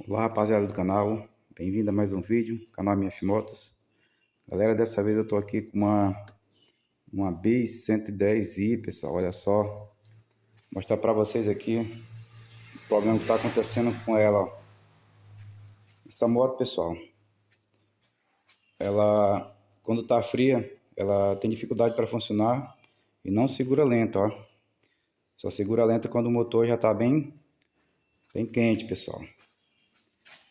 Olá rapaziada do canal, bem-vindo a mais um vídeo, canal MF Motos. Galera, dessa vez eu tô aqui com uma Bis 110i, pessoal, olha só. Vou mostrar pra vocês aqui o problema que tá acontecendo com ela, ó. Essa moto, pessoal, ela quando tá fria, ela tem dificuldade para funcionar e não segura lenta, ó. Só segura lenta quando o motor já tá bem quente, pessoal.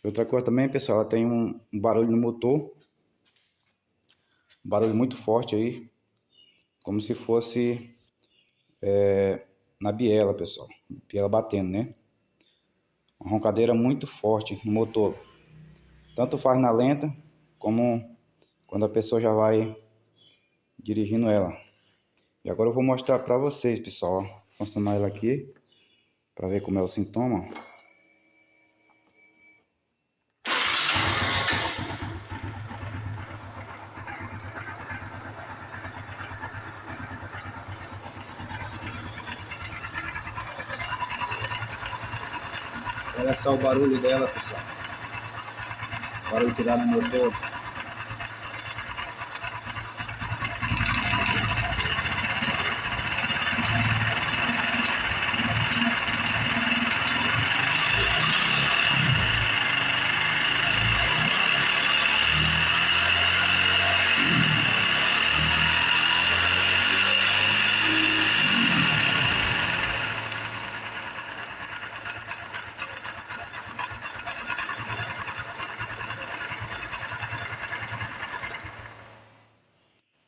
Outra coisa também, pessoal, ela tem um barulho no motor, um barulho muito forte aí, como se fosse na biela, pessoal. Biela batendo, né? Uma roncadeira muito forte no motor. Tanto faz na lenta, como quando a pessoa já vai dirigindo ela. E agora eu vou mostrar pra vocês, pessoal. Vou funcionar ela aqui, pra ver como é o sintoma. Olha só o barulho dela, pessoal. O barulho que dá no motor.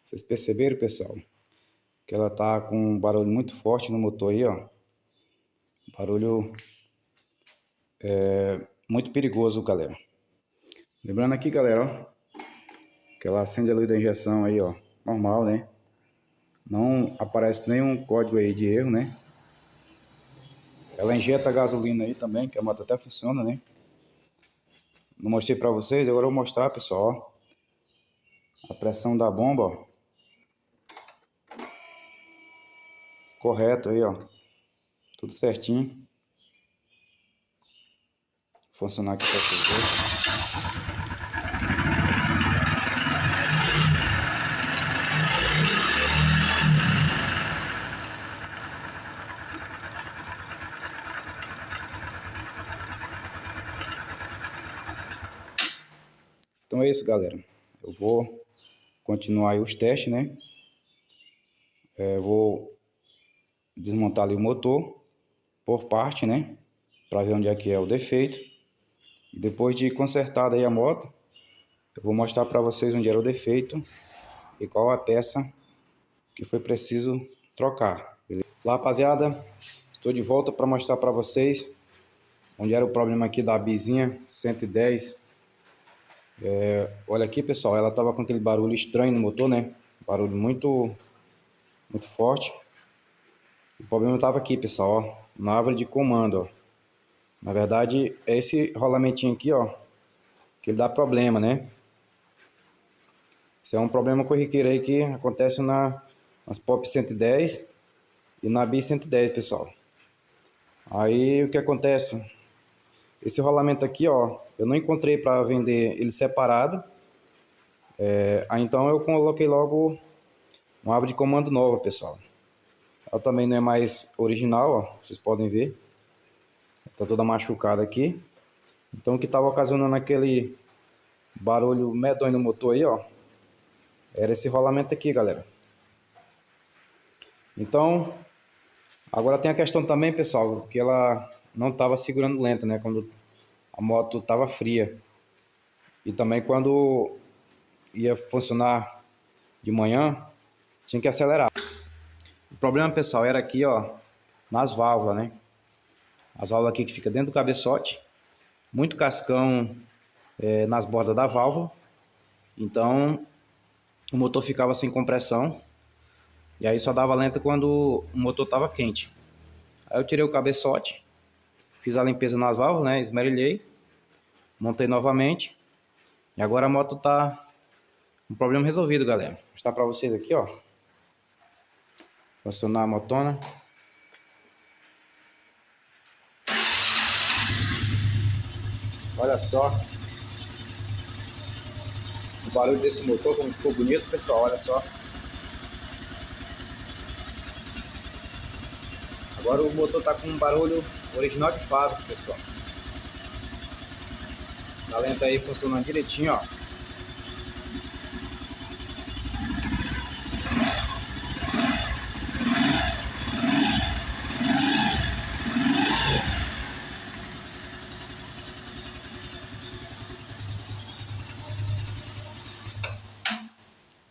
Vocês perceberam, pessoal? Que ela tá com um barulho muito forte no motor aí, ó. Barulho muito perigoso, galera. Lembrando aqui, galera, ó, que ela acende a luz da injeção aí, ó. Normal, né? Não aparece nenhum código aí de erro, né? Ela injeta gasolina aí também, que a moto até funciona, né? Não mostrei pra vocês, agora eu vou mostrar, pessoal, ó. A pressão da bomba, ó. Correto aí, ó. Tudo certinho. Vou funcionar aqui pra vocês verem. Então é isso, galera. Eu vou continuar aí os testes, né? Vou desmontar ali o motor por parte, né? Pra ver onde é que é o defeito. E depois de consertada aí a moto, eu vou mostrar pra vocês onde era o defeito e qual a peça que foi preciso trocar. Beleza? Olá, rapaziada. Estou de volta para mostrar para vocês onde era o problema aqui da Bizinha 110. Olha aqui, pessoal, ela estava com aquele barulho estranho no motor, né? Barulho muito forte. O problema estava aqui, pessoal, ó, na árvore de comando, ó. Na verdade, é esse rolamentinho aqui, ó, que ele dá problema, né? Isso é um problema corriqueiro aí que acontece nas Pop 110 e na Bis 110, pessoal. Aí o que acontece? Esse rolamento aqui, ó, eu não encontrei para vender ele separado. Aí então eu coloquei logo uma árvore de comando nova, pessoal. Ela também não é mais original, ó, vocês podem ver. Tá toda machucada aqui. Então o que estava ocasionando aquele barulho medonho no motor aí, ó, era esse rolamento aqui, galera. Então, agora tem a questão também, pessoal, que ela não estava segurando lenta, né, quando a moto estava fria. E também quando ia funcionar de manhã, tinha que acelerar. O problema, pessoal, era aqui, ó, nas válvulas, né? As válvulas aqui que fica dentro do cabeçote, muito cascão nas bordas da válvula. Então, o motor ficava sem compressão. E aí só dava lenta quando o motor estava quente. Aí eu tirei o cabeçote, fiz a limpeza nas válvulas, né? Esmerilhei, montei novamente. E agora a moto tá com o problema resolvido, galera. Vou mostrar pra vocês aqui, ó. Funcionar a motona. Olha só o barulho desse motor, como ficou bonito, pessoal. Olha só. Agora o motor tá com um barulho original de fábrica, pessoal. A lenta aí funcionando direitinho, ó.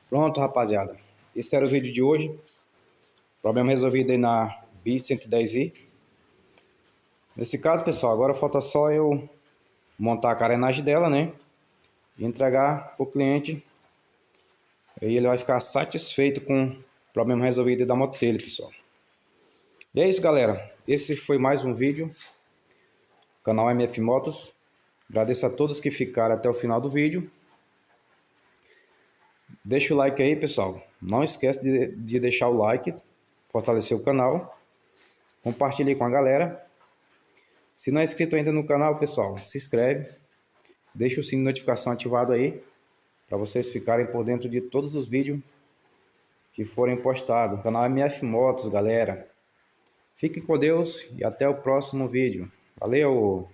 Pronto, rapaziada. Esse era o vídeo de hoje. Problema resolvido aí na Bis 110i. Nesse caso, pessoal, agora falta só eu montar a carenagem dela, né? E entregar para o cliente. Aí ele vai ficar satisfeito com o problema resolvido da moto dele, pessoal. E é isso, galera. Esse foi mais um vídeo. Canal MF Motos. Agradeço a todos que ficaram até o final do vídeo. Deixa o like aí, pessoal. Não esquece de deixar o like, fortalecer o canal. Compartilhe com a galera. Se não é inscrito ainda no canal, pessoal, se inscreve. Deixa o sininho de notificação ativado aí, para vocês ficarem por dentro de todos os vídeos que forem postados. Canal MF Motos, galera. Fiquem com Deus e até o próximo vídeo. Valeu!